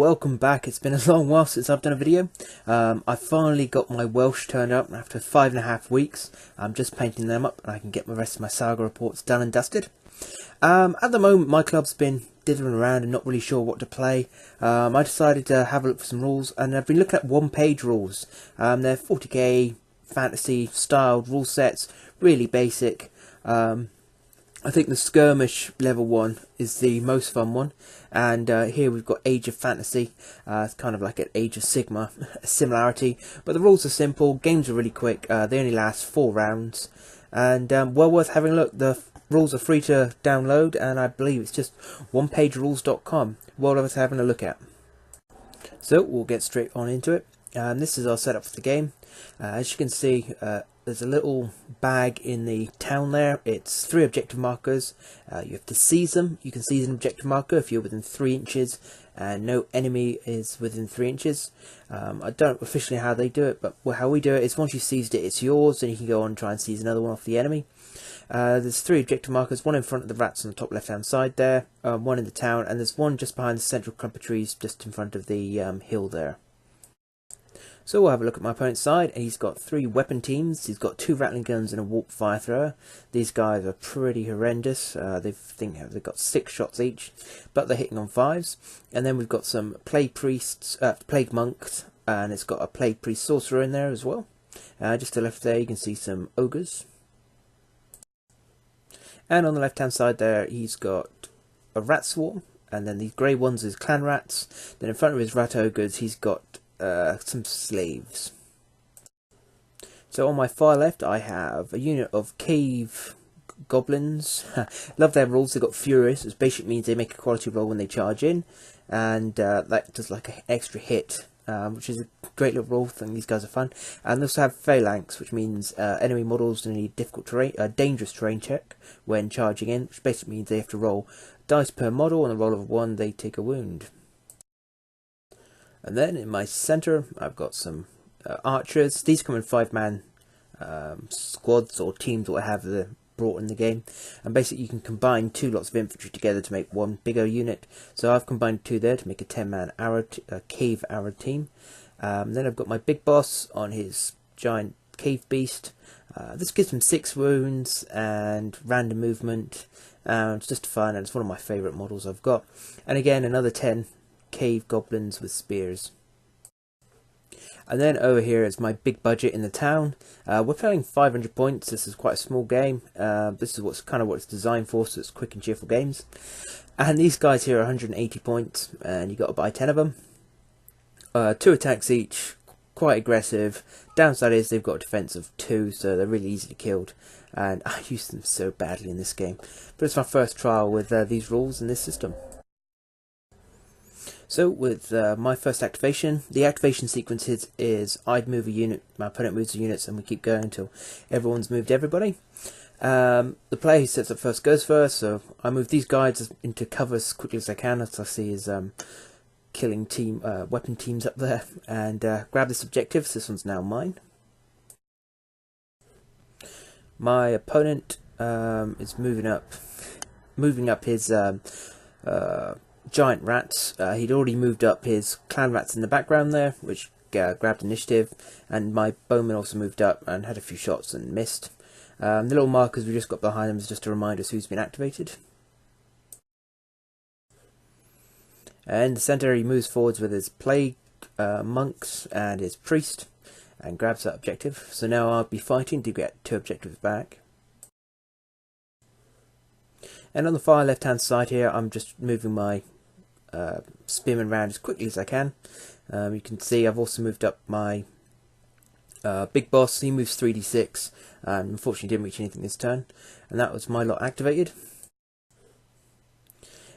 welcome back. It's been a long while since I've done a video. I finally got my Welsh turned up after 5.5 weeks. I'm just painting them up and I can get the rest of my saga reports done and dusted. At the moment my club's been dithering around and not really sure what to play. I decided to have a look for some rules, and I've been looking at one-page rules. They're 40k fantasy styled rule sets, really basic. I think the skirmish level 1 is the most fun one, and here we've got Age of Fantasy. It's kind of like an Age of Sigma similarity, but the rules are simple, games are really quick, they only last 4 rounds, and well worth having a look. The rules are free to download, and I believe it's just onepagerules.com. Well worth having a look at. So we'll get straight on into it. This is our setup for the game. As you can see, there's a little bag in the town there. It's 3 objective markers. You have to seize them. You can seize an objective marker if you're within 3 inches and no enemy is within 3 inches. I don't know officially how they do it, but how we do it is once you've seized it, it's yours, and you can go on and try and seize another one off the enemy. There's 3 objective markers, one in front of the rats on the top left hand side there, one in the town, and there's one just behind the central clump of trees just in front of the hill there. So we'll have a look at my opponent's side, and he's got 3 weapon teams. He's got 2 rattling guns and a warp fire thrower. These guys are pretty horrendous. They've got 6 shots each, but they're hitting on 5s. And then we've got some plague priests, plague monks, and it's got a plague priest sorcerer in there as well. Just to the left there, you can see some ogres. And on the left hand side there, he's got a rat swarm, and then these grey ones is clan rats. Then in front of his rat ogres, he's got some slaves. So on my far left I have a unit of cave goblins. Love their rules. They've got furious, which basically means they make a quality roll when they charge in, and that does like an extra hit, which is a great little roll thing. These guys are fun. And they also have phalanx, which means enemy models need difficult terrain, dangerous terrain check when charging in, which basically means they have to roll dice per model. On a roll of 1 they take a wound. And then in my centre, I've got some archers. These come in 5-man squads or teams, or whatever they're brought in the game. And basically you can combine 2 lots of infantry together to make one bigger unit. So I've combined 2 there to make a 10-man cave arrow team. Then I've got my big boss on his giant cave beast. This gives him 6 wounds and random movement. It's just fun, and it's one of my favourite models I've got. And again, another 10 cave goblins with spears. And then over here is my big budget in the town. We're playing 500 points. This is quite a small game. This is what it's designed for, so it's quick and cheerful games. And these guys here are 180 points, and you got to buy 10 of them. 2 attacks each, quite aggressive. Downside is they've got a defense of 2, so they're really easily killed. And I use them so badly in this game. But it's my first trial with these rules and this system. So with my first activation, the activation sequence is I'd move a unit, my opponent moves the units, and we keep going until everyone's moved everybody. The player who sets up first goes first, so I move these guys into cover as quickly as I can, as I see his killing team, weapon teams up there, and grab this objective. So this one's now mine. My opponent is moving up his giant rats. He'd already moved up his clan rats in the background there, which grabbed initiative, and my bowman also moved up and had a few shots and missed. The little markers we just got behind them is just to remind us who's been activated. And in the centre he moves forwards with his plague monks and his priest, and grabs that objective. So now I'll be fighting to get 2 objectives back. And on the far left hand side here, I'm just moving my spearman around as quickly as I can. You can see I've also moved up my big boss. He moves 3d6, and unfortunately didn't reach anything this turn, and that was my lot activated.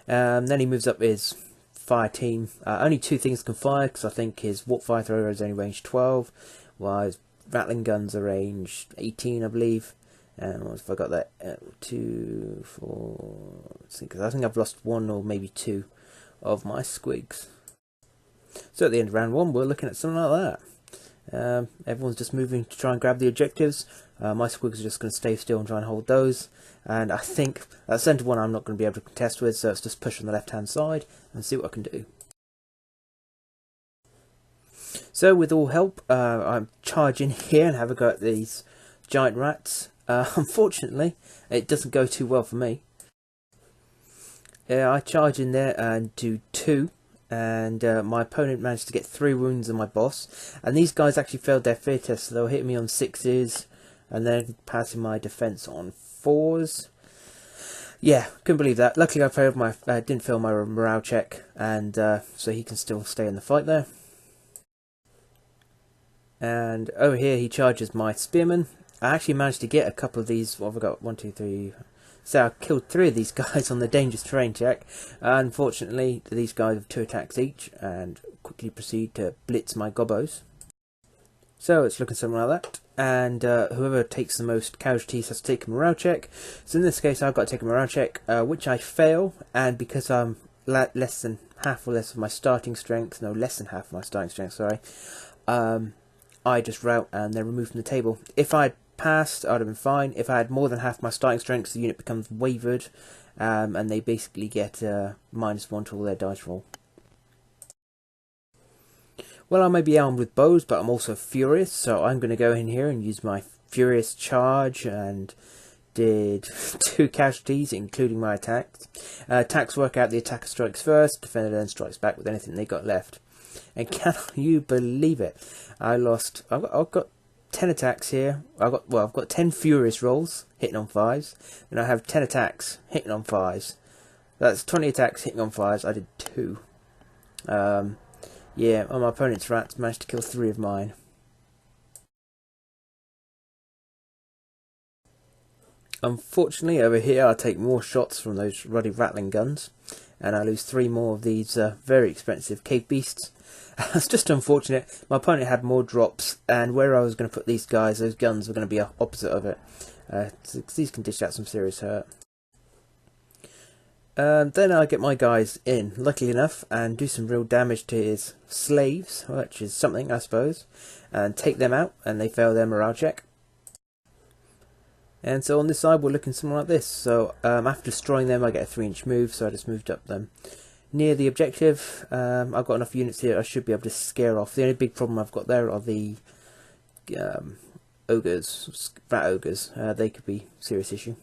Then he moves up his fire team. Only 2 things can fire, because I think his warp fire thrower is only range 12, while his rattling guns are range 18, I believe. And what if I got that? 2, 4. Let's see, because I think I've lost 1 or maybe 2 of my squigs. So at the end of round 1, we're looking at something like that. Everyone's just moving to try and grab the objectives. My squigs are just going to stay still and try and hold those. And I think that centre one I'm not going to be able to contest with, so it's just push on the left hand side and see what I can do. So with all help, I'm charging here and have a go at these giant rats. Unfortunately, it doesn't go too well for me. I charge in there and do 2, and my opponent managed to get 3 wounds on my boss. And these guys actually failed their fear test, so they were hitting me on 6s, and then passing my defense on 4s. Yeah, couldn't believe that. Luckily, I didn't fail my morale check, and so he can still stay in the fight there. And over here, he charges my spearman. I actually managed to get a couple of these. What have I got? 1, 2, 3. So I killed 3 of these guys on the dangerous terrain check. Unfortunately, these guys have 2 attacks each, and quickly proceed to blitz my gobos. So it's looking something like that. And whoever takes the most casualties has to take a morale check. So in this case, I've got to take a morale check, which I fail. And because I'm less than half or less of my starting strength, no, less than half of my starting strength, sorry, I just rout and they're removed from the table. If I had passed, I'd have been fine. If I had more than half my starting strength, the unit becomes wavered, and they basically get -1 to all their dice roll. Well, I may be armed with bows, but I'm also furious, so I'm going to go in here and use my furious charge, and did 2 casualties, including my attacks. Attacks work out: the attacker strikes first, defender then strikes back with anything they got left. And can you believe it? I've got 10 attacks here. I've got 10 furious rolls hitting on 5s, and I have 10 attacks hitting on 5s. That's 20 attacks hitting on 5s. I did 2. Yeah, my opponent's rats managed to kill 3 of mine. Unfortunately, over here I take more shots from those ruddy rattling guns, and I lose 3 more of these very expensive cave beasts. It's just unfortunate. My opponent had more drops, and where I was going to put these guys, those guns were going to be opposite of it. These can dish out some serious hurt. Then I get my guys in, luckily enough, and do some real damage to his slaves, which is something, I suppose, and take them out, and they fail their morale check. And so on this side, we're looking something like this. So after destroying them, I get a 3-inch move, so I just moved up them. Near the objective, I've got enough units here, I should be able to scare off. The only big problem I've got there are the ogres, rat ogres. They could be a serious issue.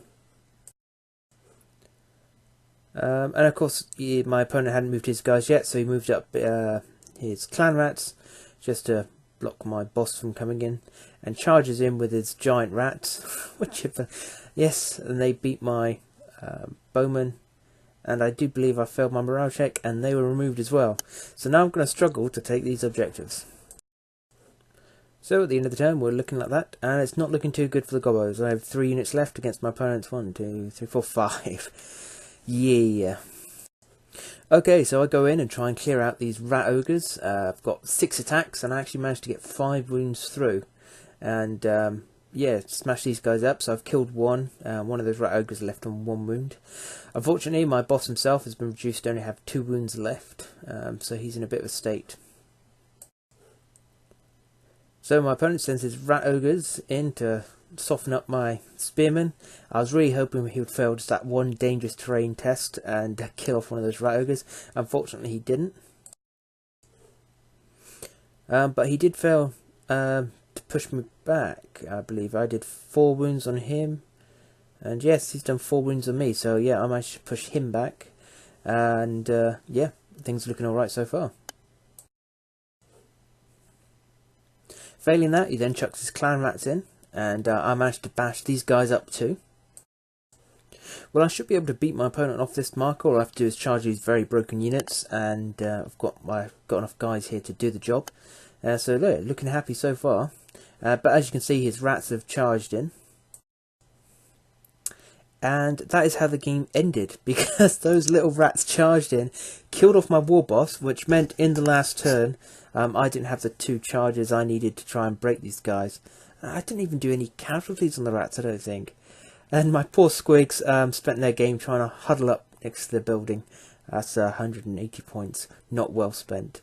And of course, my opponent hadn't moved his guys yet, so he moved up his clan rats just to block my boss from coming in, and charges in with his giant rats, yes, and they beat my bowman, and I do believe I failed my morale check, and they were removed as well. So now I'm going to struggle to take these objectives. So at the end of the turn, we're looking like that, and it's not looking too good for the gobos. I have 3 units left against my opponent's 1, 2, 3, 4, 5. Yeah. Okay, so I go in and try and clear out these rat ogres. I've got 6 attacks, and I actually managed to get 5 wounds through. And yeah, smash these guys up. So I've killed 1. One of those rat ogres left on 1 wound. Unfortunately, my boss himself has been reduced to only have 2 wounds left. So he's in a bit of a state. So my opponent sends his rat ogres in to soften up my spearman. I was really hoping he would fail just that 1 dangerous terrain test and kill off one of those rat ogres. Unfortunately, he didn't. But he did fail to push me back, I believe. I did 4 wounds on him. And yes, he's done 4 wounds on me. So yeah, I managed to push him back. And yeah, things are looking alright so far. Failing that, he then chucks his clan rats in. And I managed to bash these guys up too. Well, I should be able to beat my opponent off this marker. All I have to do is charge these very broken units, and I've got enough guys here to do the job. So look, looking happy so far. But as you can see, his rats have charged in. And that is how the game ended, because those little rats charged in, killed off my war boss, which meant in the last turn, I didn't have the 2 charges I needed to try and break these guys. I didn't even do any casualties on the rats, I don't think. And my poor squigs spent their game trying to huddle up next to the building. That's 180 points, not well spent.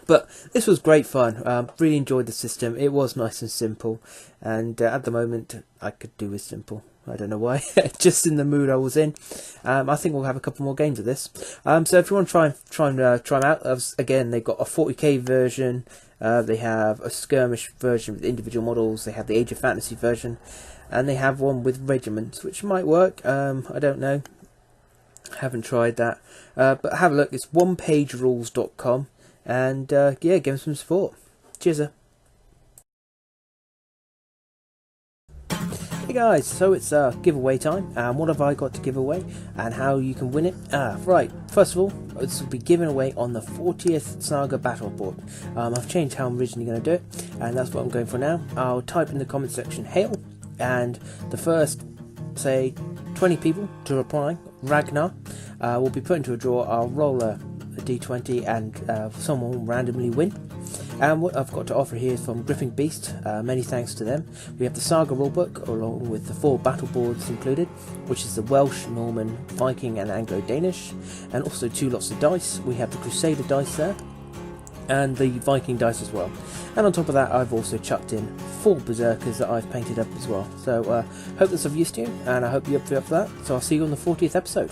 But this was great fun. Really enjoyed the system. It was nice and simple. And at the moment, I could do with simple. I don't know why. Just in the mood I was in. I think we'll have a couple more games of this. So if you want to try them out, again, they've got a 40k version. They have a skirmish version with individual models. They have the Age of Fantasy version, and they have one with regiments, which might work. I don't know. Haven't tried that. But have a look. It's onepagerules.com, and yeah, give them some support. Cheers. Hey guys, so it's giveaway time, and what have I got to give away and how you can win it? Right, first of all, this will be given away on the 40th Saga Battle Board. I've changed how I'm originally going to do it, and that's what I'm going for now. I'll type in the comment section hail, and the first, say, 20 people to reply, Ragnar, will be put into a draw. I'll roll a d20 and someone will randomly win. And what I've got to offer here is from Griffin Beast, many thanks to them. We have the Saga rulebook along with the 4 battle boards included, which is the Welsh, Norman, Viking and Anglo-Danish, and also 2 lots of dice. We have the Crusader dice there, and the Viking dice as well. And on top of that, I've also chucked in 4 Berserkers that I've painted up as well. So hope that's of use to you, and I hope you're up for that. So I'll see you on the 40th episode.